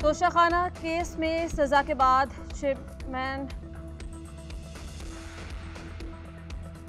Toshakhana case में सजा के बाद चेयरमैन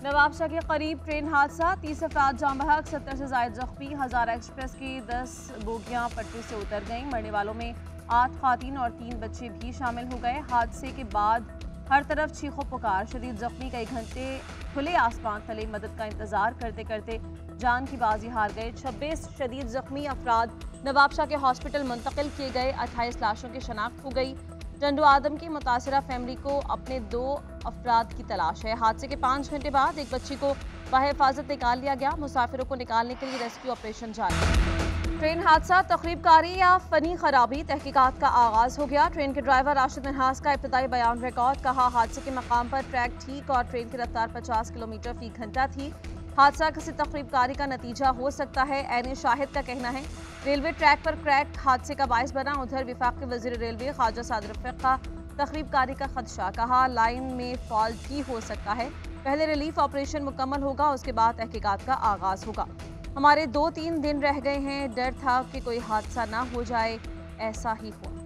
नवाबशाह के करीब ट्रेन हादसा, 30 अफराद जाम बहक, 70 से ज्यादा जख्मी। हजारा एक्सप्रेस की 10 बोगियां पटरी से उतर गईं। मरने वालों में 8 खातीन और 3 बच्चे भी शामिल हो गए। हादसे के बाद हर तरफ चीखो पुकार, शदीद जख्मी कई घंटे खुले आसमान तले मदद का इंतजार करते करते जान की बाजी हार गए। 26 शदीद जख्मी अफराद नवाबशाह के हॉस्पिटल मुंतकिल किए गए। 28 लाशों की शनाख्त हो गई। टंडो आदम की मुतासरा फैमिली को अपने 2 अफराद की तलाश है। हादसे के 5 घंटे बाद एक बच्ची को बाहिफाजत निकाल लिया गया। मुसाफिरों को निकालने के लिए रेस्क्यू ऑपरेशन जारी। ट्रेन हादसा, तकरीबकारी या फनी खराबी, तहकीकात का आगाज हो गया। ट्रेन के ड्राइवर राशिद मिन्हास का इब्तदाई बयान रिकॉर्ड। कहा, हादसे के मकाम पर ट्रैक ठीक और ट्रेन की रफ्तार 50 किलोमीटर फी घंटा थी। हादसा किसी तकरीबकारी का नतीजा हो सकता है, ऐने शाहिद का कहना है। रेलवे ट्रैक पर क्रैक हादसे का बाइस बना। उधर विफाक के वजीर रेलवे ख्वाजा सादिर रफीक का तकरीबकारी का खदशा। कहा, लाइन में फॉल्ट भी हो सकता है, पहले रिलीफ ऑपरेशन मुकम्मल होगा, उसके बाद तहकीकात का आगाज होगा। हमारे 2-3 दिन रह गए हैं, डर था कि कोई हादसा ना हो जाए, ऐसा ही हुआ।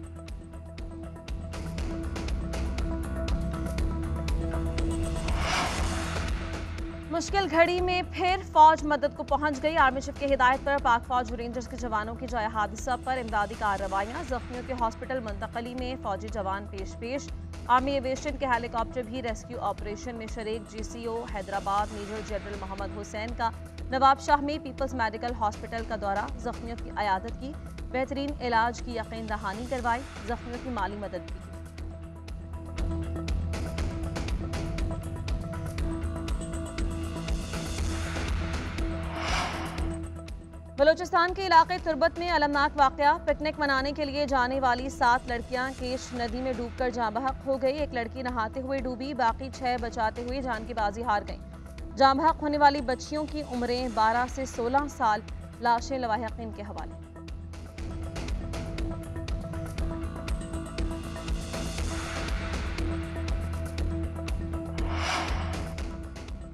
मुश्किल घड़ी में फिर फौज मदद को पहुंच गई। आर्मी चीफ की हिदायत पर पाक फौज रेंजर्स के जवानों की जाए हादसा पर इमदादी कार्रवाइयां। जख्मियों के हॉस्पिटल मुंतकली में फौजी जवान पेश। आर्मी एविएशन के हेलीकॉप्टर भी रेस्क्यू ऑपरेशन में शरीक। GCO Hyderabad major general Mohammad Hussain का नवाबशाह में पीपल्स मेडिकल हॉस्पिटल का दौरा, जख्मियों की अयादत की, बेहतरीन इलाज की यकीन दहानी करवाई, जख्मियों की माली मदद की। बलूचिस्तान के इलाके तुर्बत में अलमनाक वाकया। पिकनिक मनाने के लिए जाने वाली 7 लड़कियां केश नदी में डूबकर जाँ बहक हो गई। एक लड़की नहाते हुए डूबी, बाकी 6 बचाते हुए जान की बाजी हार गईं। जाँ बहक होने वाली बच्चियों की उम्रें 12 से 16 साल। लाशें लवाहिकीन के हवाले।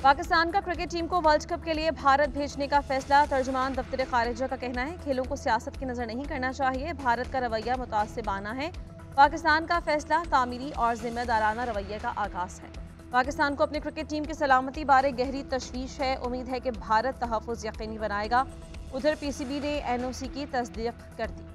पाकिस्तान का क्रिकेट टीम को वर्ल्ड कप के लिए भारत भेजने का फैसला। तर्जुमान दफ्तर खारिजा का कहना है, खेलों को सियासत की नजर नहीं करना चाहिए, भारत का रवैया मुतासिबाना है। पाकिस्तान का फैसला तामीरी और जिम्मेदाराना रवैये का आगाज है। पाकिस्तान को अपनी क्रिकेट टीम की सलामती बारे गहरी तशवीश है। उम्मीद है कि भारत तहफ़्फ़ुज़ यकीनी बनाएगा। उधर PCB ने NOC की तस्दीक कर दी।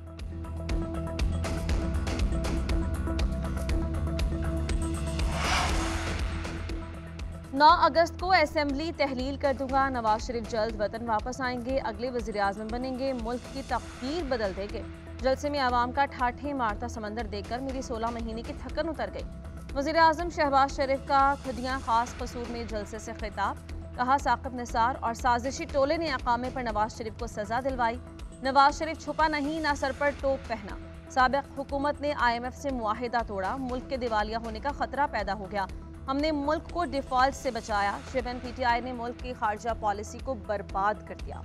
नौ अगस्त को असेंबली तहलील कर दूंगा। नवाज शरीफ जल्द वतन वापस आएंगे, अगले वजीर आजम बनेंगे, मुल्क की तकदीर बदल देंगे। जलसे में आवाम का ठाठे मारता समंदर देखकर मेरी 16 महीने की थकन उतर गई। वजीर आजम शहबाज शरीफ का खुदियां खास कसूर में जलसे से खिताब। कहा, साकिब निसार और साजिशी टोले ने अकामे पर नवाज शरीफ को सजा दिलवाई। नवाज शरीफ छुपा नहीं, ना सर पर टोप पहना। साबिक हुकूमत ने IMF से मुआहिदा तोड़ा, मुल्क के दिवालिया होने का खतरा पैदा हो गया। हमने मुल्क को डिफॉल्ट से बचाया। चेयरमैन PTI ने मुल्क की खारजा पॉलिसी को बर्बाद कर दिया।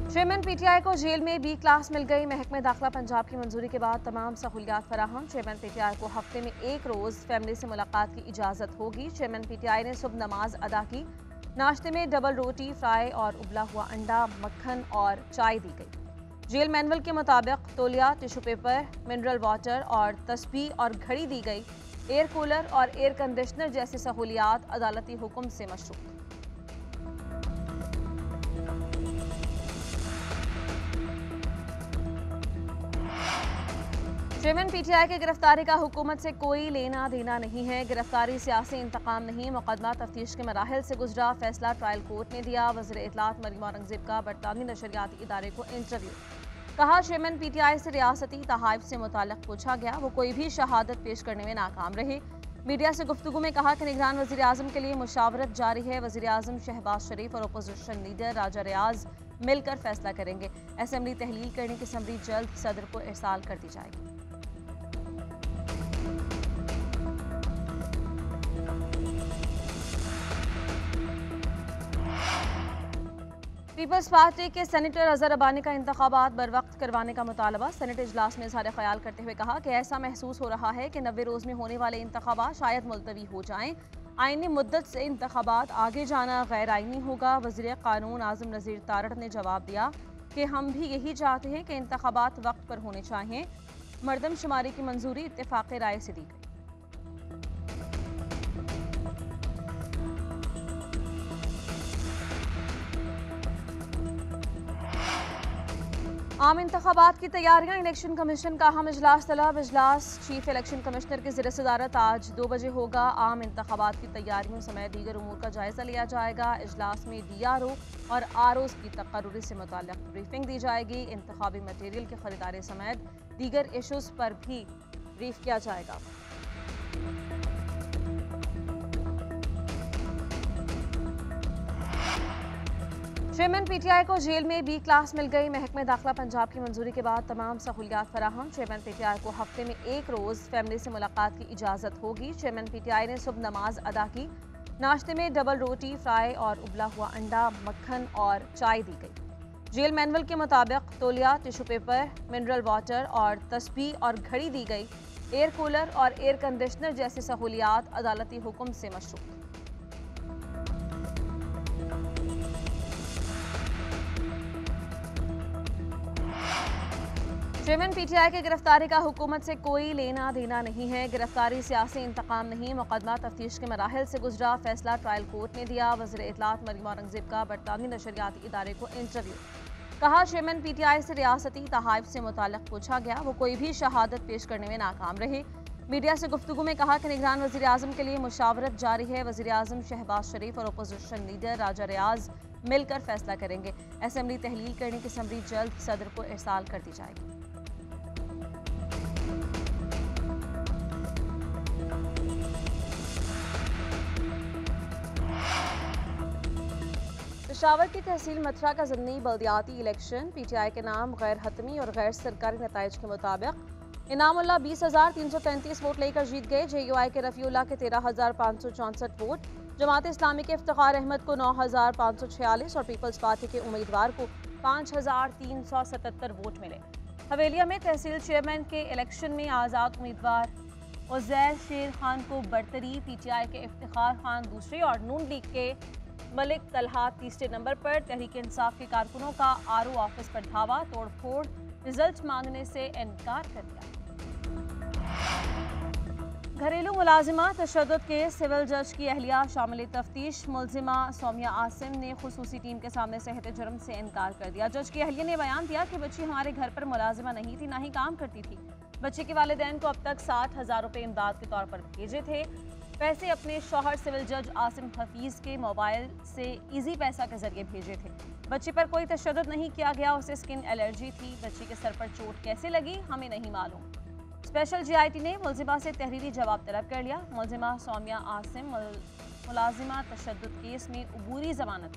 चेयरमैन PTI को जेल में B क्लास मिल गई। महकमे दाखिला पंजाब की मंजूरी के बाद तमाम सहूलियात फराहम। चेयरमैन PTI को हफ्ते में 1 रोज फैमिली से मुलाकात की इजाजत होगी। चेयरमैन PTI ने सुबह नमाज अदा की। नाश्ते में डबल रोटी, फ्राई और उबला हुआ अंडा, मक्खन और चाय दी गई। जेल मैनुअल के मुताबिक तौलिया, टिश्यू पेपर, मिनरल वाटर और तस्बीह और घड़ी दी गई। एयर कूलर और एयर कंडीशनर जैसी सहूलियात अदालती हुक्म से मशरूत। चेयरमैन PTI की गिरफ्तारी का हुकूमत से कोई लेना देना नहीं है। गिरफ्तारी सियासी इंतकाम नहीं, मुकदमा तफ्तीश के मराहिल से गुजरा, फैसला ट्रायल कोर्ट ने दिया। वज़ीर इत्तलात मरियम औरंगज़ेब का बरतानवी नशरियाती इदारे को इंटरव्यू। कहा, चेयरमैन PTI से रियासती तहाइफ से मुताल्लिक़ पूछा गया, वो कोई भी शहादत पेश करने में नाकाम रहे। मीडिया से गुफ्तगू में कहा कि निगरान वज़ीर आज़म के लिए मुशावरत जारी है। वज़ीर आज़म शहबाज शरीफ और अपोजिशन लीडर राजा रियाज मिलकर फैसला करेंगे। असेंबली तहलील करने की समरी जल्द सदर को इरसाल कर दी जाएगी। पीपल्स पार्टी के सेनेटर अजहर अबानी का इंतखाबात बर वक्त करवाने का मुतालबा। सेनेट इजलास में इज़हार ख्याल करते हुए कहा कि ऐसा महसूस हो रहा है कि 90 रोज़ में होने वाले इंतखाबात शायद मुलतवी हो जाएं। आईनी मुद्दत से इंतखाबात आगे जाना गैर आईनी होगा। वज़ीर क़ानून आज़म नज़ीर तारड़ ने जवाब दिया कि हम भी यही चाहते हैं कि इंतखाबात वक्त पर होने चाहिए। मरदमशुमारी की मंजूरी इत्तेफाक राय से दी गई। आम इंतखाबात की तैयारियां। इलेक्शन कमीशन का अहम इजलास तलब। इजलास चीफ इलेक्शन कमिश्नर की ज़ेर सदारत आज 2 बजे होगा। आम इंतखाबात की तैयारियों समेत दीगर उमूर का जायजा लिया जाएगा। इजलास में DRO और ROs की तकर्रुरी से मुताल्लिक़ ब्रीफिंग दी जाएगी। इंतखाबी मटीरियल की खरीदारी समेत दीगर इशूज़ पर भी ब्रीफ किया जाएगा। चेयरमैन PTI को जेल में B क्लास मिल गई। महकमे दाखिला पंजाब की मंजूरी के बाद तमाम सहूलियात फराहम। चेयरमैन PTI को हफ्ते में 1 रोज़ फैमिली से मुलाकात की इजाज़त होगी। चेयरमैन PTI ने सुबह नमाज अदा की। नाश्ते में डबल रोटी, फ्राई और उबला हुआ अंडा, मक्खन और चाय दी गई। जेल मैनुअल के मुताबिक तौलिया, टिशू पेपर, मिनरल वाटर और तस्बीह और घड़ी दी गई। एयर कूलर और एयर कंडीशनर जैसी सहूलियात अदालती हुक्म से मशरूत। चेयरमैन PTI की गिरफ्तारी का हुकूमत से कोई लेना देना नहीं है। गिरफ्तारी सियासी इंतकाम नहीं, मुकदमा तफ्तीश के मराहिल से गुजरा। फैसला ट्रायल कोर्ट ने दिया। वज़ीर इत्तलात मरियम औरंगज़ेब का बरतानवी नशरियाती इदारे को इंटरव्यू। कहा, चेयरमैन PTI से रियासती तहाइफ से मुताल्लिक़ पूछा गया, वो कोई भी शहादत पेश करने में नाकाम रहे। मीडिया से गुफ्तगू में कहा कि निगरान वज़ीर आज़म के लिए मुशावरत जारी है। वज़ीर आज़म शहबाज शरीफ और अपोजिशन लीडर राजा रियाज मिलकर फैसला करेंगे। असेंबली तहलील करने की समरी जल्द सदर को इरसाल कर दी जाएगी। पेशावर की तहसील मथुरा का ज़मीनी बल्दियाती इलेक्शन PTI के नाम गैर हतमी और गैर सरकारी नताइज के मुताबिक इनामुल्लाह 20,333 वोट लेकर जीत गए। JUI के रफ़ीउल्लाह के 13,564 वोट, जमात इस्लामी के इफ्तिखार अहमद को 9,546 और पीपल्स पार्टी के उम्मीदवार को 5,377 वोट मिले। हवेलिया में तहसील चेयरमैन के इलेक्शन में आज़ाद उम्मीदवार उज़ैर शेर खान को बरतरी। PTI के इफ्तिखार खान दूसरे और नून लीग के मलिक तलहा तीसरे नंबर पर। तहरीक इंसाफ के कारकुनों का RO ऑफिस पर धावा, तोड़फोड़, रिजल्ट मांगने से इनकार कर दिया। घरेलू मुलाजिमा तशद्दुद के सिविल जज की अहलिया शामिल तफ्तीश। मुलजिमा सौम्या आसिम ने खुसूसी टीम के सामने सेहत जुर्म से इनकार कर दिया। जज की अहलिया ने बयान दिया कि बच्ची हमारे घर पर मुलाजिमा नहीं थी, ना ही काम करती थी। बच्चे के वालिदैन को अब तक 60,000 रुपये इमदाद के तौर पर भेजे थे। पैसे अपने शौहर सिविल जज आसिम हफीज़ के मोबाइल से इजी पैसा के जरिए भेजे थे। बच्ची पर कोई तशद्दुद नहीं किया गया, उसे स्किन एलर्जी थी। बच्ची के सर पर चोट कैसे लगी हमें नहीं मालूम। स्पेशल GIT ने मुलजिमा से तहरीरी जवाब तलब कर लिया। मुलजिमा सौम्या आसिम मुलाजिमा तशद्दुद केस में अबूरी जमानत